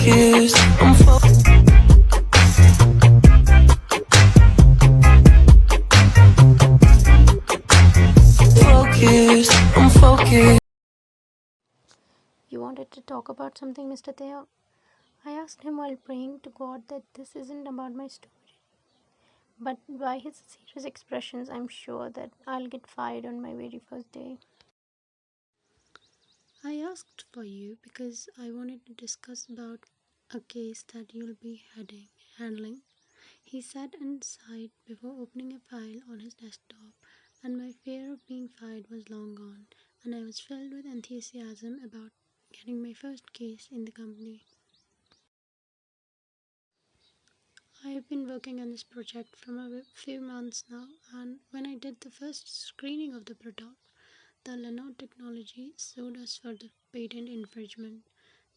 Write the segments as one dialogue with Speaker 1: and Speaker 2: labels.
Speaker 1: focused, I'm focused.
Speaker 2: You wanted to talk about something, Mr. Taehyung? I asked him while praying to God that this isn't about my story. But by his serious expressions, I'm sure that I'll get fired on my very first day.
Speaker 3: I asked for you because I wanted to discuss about a case that you'll be handling. He sat and sighed before opening a file on his desktop, and my fear of being fired was long gone, and I was filled with enthusiasm about getting my first case in the company. I have been working on this project for a few months now, and when I did the first screening of the product, the Lenot technology sued us for the patent infringement.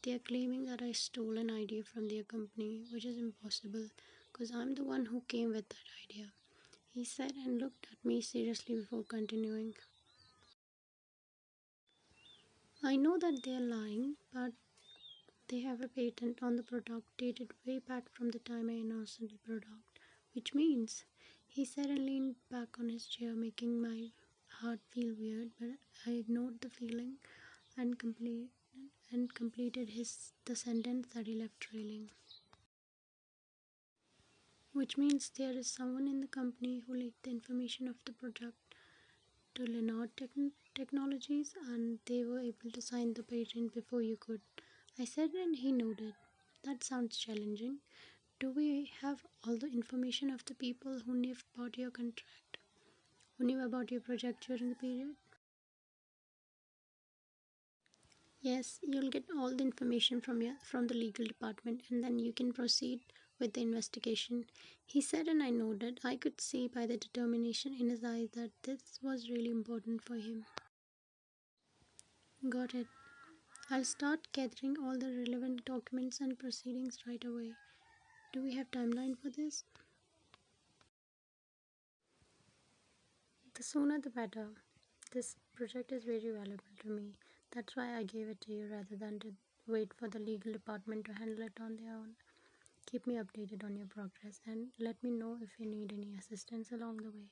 Speaker 3: They are claiming that I stole an idea from their company, which is impossible because I'm the one who came with that idea. He said and looked at me seriously before continuing. I know that they are lying, but they have a patent on the product dated way back from the time I announced the product, which means he said and leaned back on his chair, making my heart feel weird, but I ignored the feeling and completed the sentence that he left trailing. Which means there is someone in the company who leaked the information of the product to Technologies and they were able to sign the patent before you could. I said and he nodded. That sounds challenging. Do we have all the information of the people who knew about your contract, who knew about your project during the period? Yes, you'll get all the information from the legal department and then you can proceed with the investigation. He said and I nodded. I could see by the determination in his eyes that this was really important for him. Got it. I'll start gathering all the relevant documents and proceedings right away. Do we have timeline for this? The sooner the better. This project is very valuable to me. That's why I gave it to you rather than to wait for the legal department to handle it on their own. Keep me updated on your progress and let me know if you need any assistance along the way.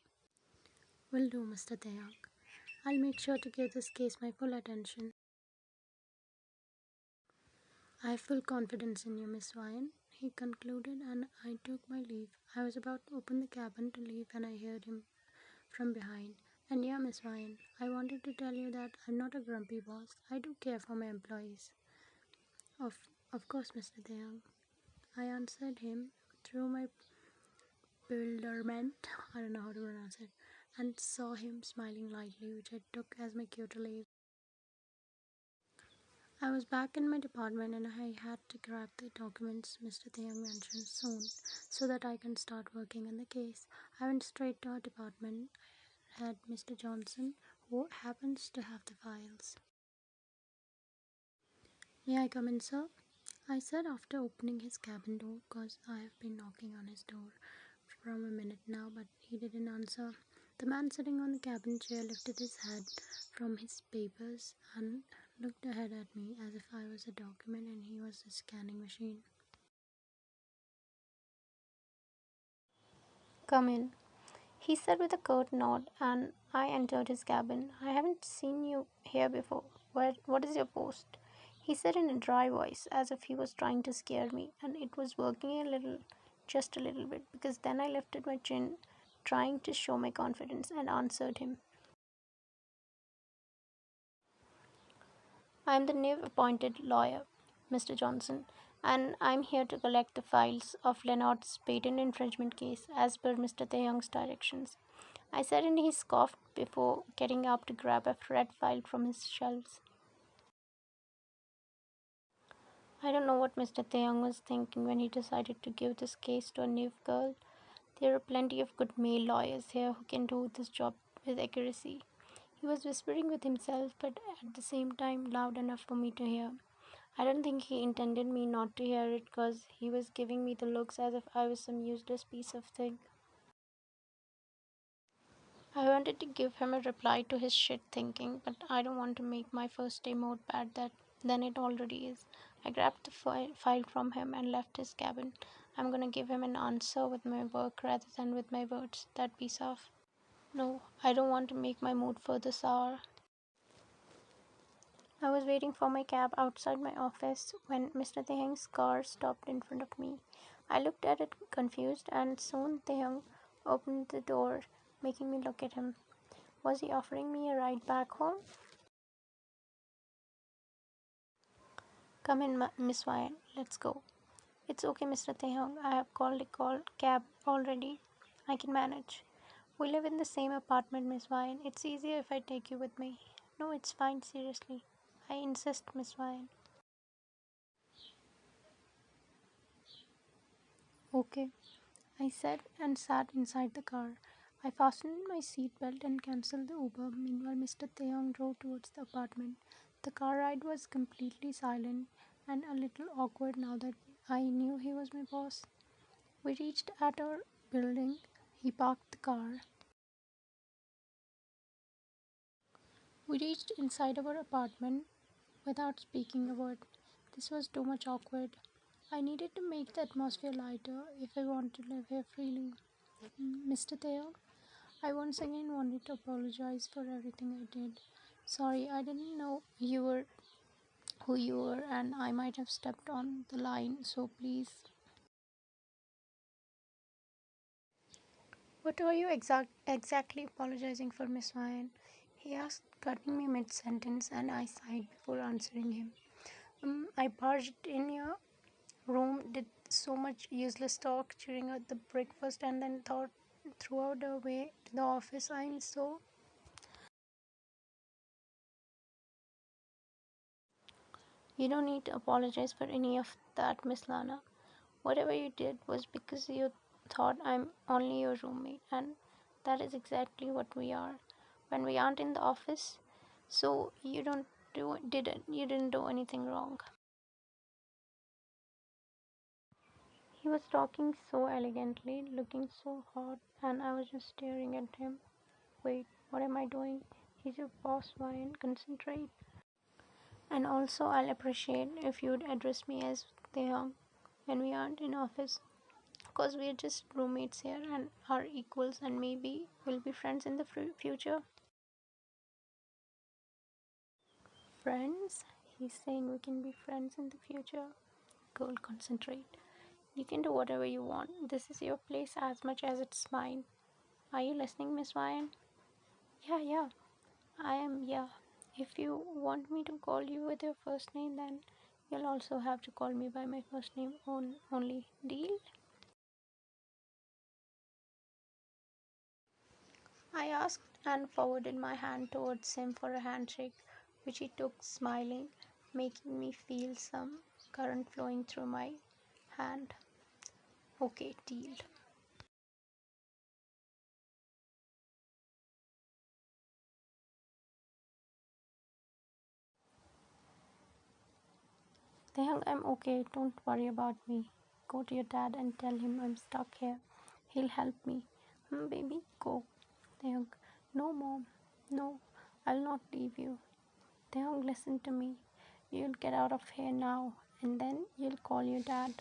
Speaker 3: Will do, Mr. Taehyung. I'll make sure to give this case my full attention. I have full confidence in you, Miss Ryan, he concluded, and I took my leave. I was about to open the cabin to leave when I heard him from behind. And yeah, Miss Ryan, I wanted to tell you that I'm not a grumpy boss. I do care for my employees. Of, of course, Mr. Taehyung, I answered him through my bewilderment, I don't know how to pronounce it, and saw him smiling lightly, which I took as my cue to leave. I was back in my department and I had to grab the documents Mr. Taeyang mentioned soon so that I can start working on the case. I went straight to our department. I had Mr. Johnson, who happens to have the files. May I come in, sir? I said after opening his cabin door because I have been knocking on his door from a minute now, but he didn't answer. The man sitting on the cabin chair lifted his head from his papers and looked ahead at me as if I was a document and he was a scanning machine.
Speaker 2: Come in, he said with a curt nod, and I entered his cabin. I haven't seen you here before. What is your post? He said in a dry voice, as if he was trying to scare me, and it was working just a little bit, because then I lifted my chin, trying to show my confidence, and answered him. I am the new appointed lawyer, Mr. Johnson, and I'm here to collect the files of Leonard's patent infringement case as per Mr. Taehyung's directions. I said, and he scoffed before getting up to grab a red file from his shelves. I don't know what Mr. Taeyong was thinking when he decided to give this case to a new girl. There are plenty of good male lawyers here who can do this job with accuracy. He was whispering with himself, but at the same time loud enough for me to hear. I don't think he intended me not to hear it because he was giving me the looks as if I was some useless piece of thing. I wanted to give him a reply to his shit thinking, but I don't want to make my first day more bad than it already is. I grabbed the file from him and left his cabin. I'm gonna give him an answer with my work rather than with my words. That piece of. No, I don't want to make my mood further sour. I was waiting for my cab outside my office when Mr. Taehyung's car stopped in front of me. I looked at it confused, and soon Taehyung opened the door, making me look at him. Was he offering me a ride back home? Come in, Miss Wyan. Let's go. It's okay, Mr. Taehyung. I have called a cab already. I can manage. We live in the same apartment, Miss Wyan. It's easier if I take you with me. No, it's fine, seriously. I insist, Miss Wyan. Okay, I said and sat inside the car. I fastened my seatbelt and cancelled the Uber. Meanwhile, Mr. Taeyong drove towards the apartment. The car ride was completely silent and a little awkward now that I knew he was my boss. We reached at our building. He parked the car. We reached inside our apartment without speaking a word. This was too much awkward. I needed to make the atmosphere lighter if I want to live here freely. Mr. Taeyong, I once again wanted to apologize for everything I did. Sorry, I didn't know you were who you were and I might have stepped on the line, so please. What are you exactly apologizing for, Miss Ryan? He asked, cutting me mid sentence, and I sighed before answering him. I barged in your room, did so much useless talk during the breakfast, and then thought throughout the way to the office. I'm so. You don't need to apologize for any of that, Miss Lana. Whatever you did was because you thought I'm only your roommate, and that is exactly what we are when we aren't in the office. So you didn't do anything wrong. He was talking so elegantly, looking so hot, and I was just staring at him. Wait, what am I doing? He's your boss, Ryan. Concentrate. And also, I'll appreciate if you'd address me as Taeyong when we aren't in office. Because we're just roommates here and are equals, and maybe we'll be friends in the future. Friends? He's saying we can be friends in the future. Girl, concentrate. You can do whatever you want. This is your place as much as it's mine. Are you listening, Miss Ryan? Yeah, yeah. I am, yeah. If you want me to call you with your first name, then you'll also have to call me by my first name only. Deal? I asked and forwarded my hand towards him for a handshake, which he took, smiling, making me feel some current flowing through my hand. Okay, deal. Tehang, I'm okay. Don't worry about me. Go to your dad and tell him I'm stuck here. He'll help me. Baby, go. Tehang, no, mom. No, I'll not leave you. Tehang, listen to me. You'll get out of here now, and then you'll call your dad.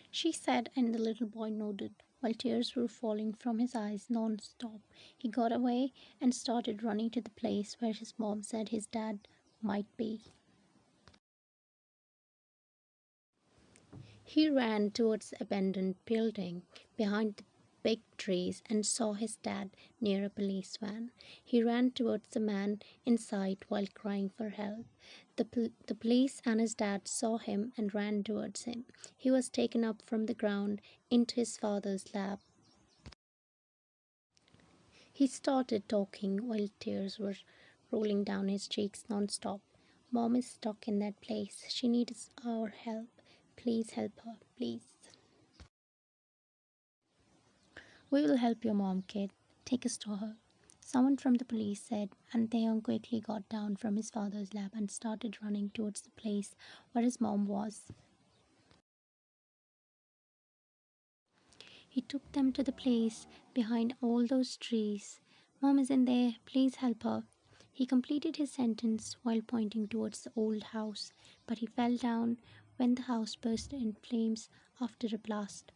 Speaker 2: She said, and the little boy nodded, while tears were falling from his eyes non-stop. He got away and started running to the place where his mom said his dad might be. He ran towards the abandoned building behind the big trees and saw his dad near a police van. He ran towards the man inside while crying for help. The police and his dad saw him and ran towards him. He was taken up from the ground into his father's lap. He started talking while tears were rolling down his cheeks non-stop. Mom is stuck in that place. She needs our help. Please help her, please. We will help your mom, kid. Take us to her. Someone from the police said, and Taeyong quickly got down from his father's lap and started running towards the place where his mom was. He took them to the place behind all those trees. Mom is in there. Please help her. He completed his sentence while pointing towards the old house, but he fell down when the house burst in flames after a blast.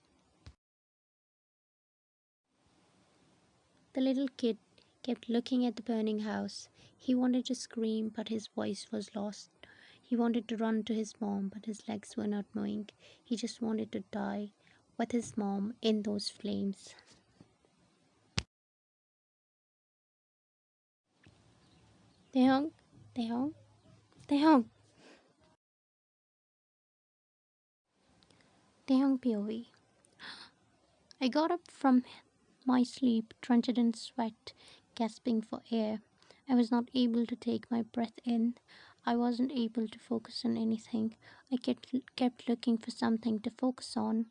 Speaker 2: The little kid kept looking at the burning house. He wanted to scream, but his voice was lost. He wanted to run to his mom, but his legs were not moving. He just wanted to die with his mom in those flames. Taehyung, Taehyung, Taehyung, Taehyung POV. I got up from my sleep, drenched in sweat, gasping for air. I was not able to take my breath in. I wasn't able to focus on anything. I kept looking for something to focus on.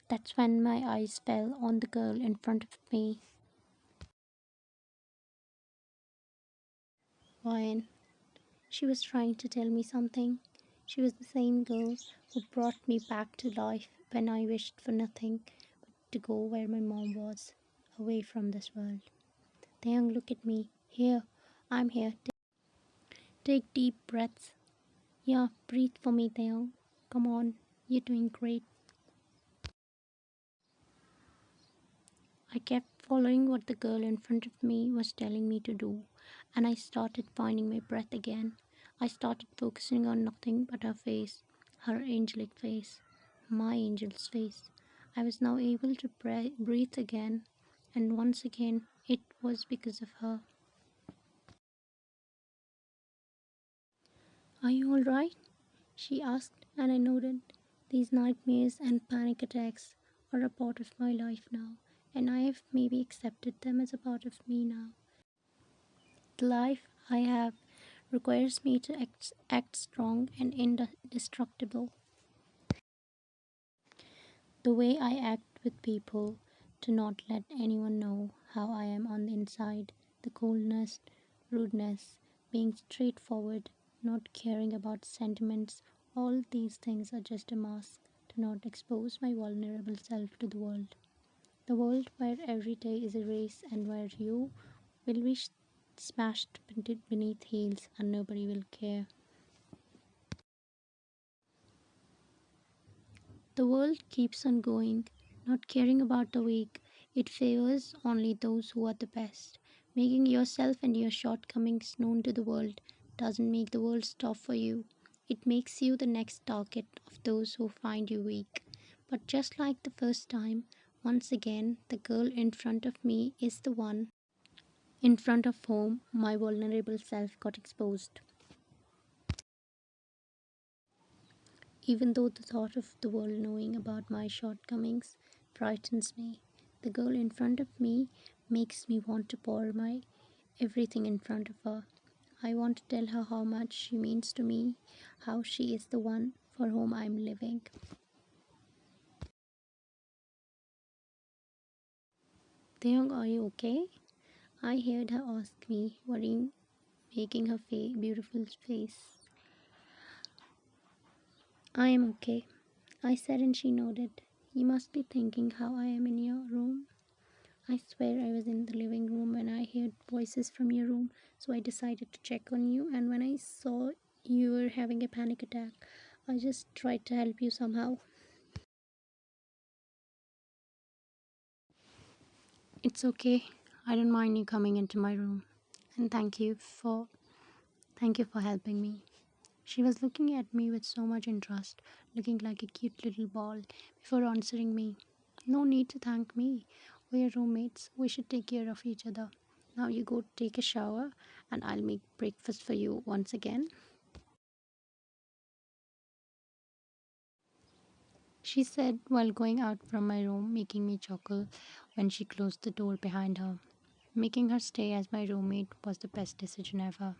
Speaker 2: That's when my eyes fell on the girl in front of me. Ryan. She was trying to tell me something. She was the same girl who brought me back to life when I wished for nothing but to go where my mom was, away from this world. Taeyang, look at me. Here, I'm here. Take deep breaths. Yeah, breathe for me, Taeyang. Come on, you're doing great. I kept following what the girl in front of me was telling me to do, and I started finding my breath again. I started focusing on nothing but her face, her angelic face, my angel's face. I was now able to breathe again, and once again, it was because of her. Are you alright? She asked, and I nodded. These nightmares and panic attacks are a part of my life now, and I have maybe accepted them as a part of me now. The life I have requires me to act strong and indestructible. The way I act with people, to not let anyone know how I am on the inside, the coldness, rudeness, being straightforward, not caring about sentiments, all these things are just a mask to not expose my vulnerable self to the world. The world where every day is a race and where you will be smashed beneath heels and nobody will care. The world keeps on going, not caring about the weak. It favors only those who are the best. Making yourself and your shortcomings known to the world doesn't make the world stop for you. It makes you the next target of those who find you weak. But just like the first time, once again, the girl in front of me is the one in front of whom my vulnerable self got exposed. Even though the thought of the world knowing about my shortcomings frightens me, the girl in front of me makes me want to pour my everything in front of her. I want to tell her how much she means to me, how she is the one for whom I'm living. Taeyong, are you okay? I heard her ask me, worrying, making her beautiful face. I am okay, I said, and she nodded. You must be thinking how I am in your room. I swear I was in the living room when I heard voices from your room, so I decided to check on you. And when I saw you were having a panic attack, I just tried to help you somehow. It's okay. I don't mind you coming into my room. And thank you for helping me. She was looking at me with so much interest, looking like a cute little ball, before answering me. No need to thank me. We're roommates. We should take care of each other. Now you go take a shower and I'll make breakfast for you once again. She said while going out from my room, making me chuckle when she closed the door behind her. Making her stay as my roommate was the best decision ever.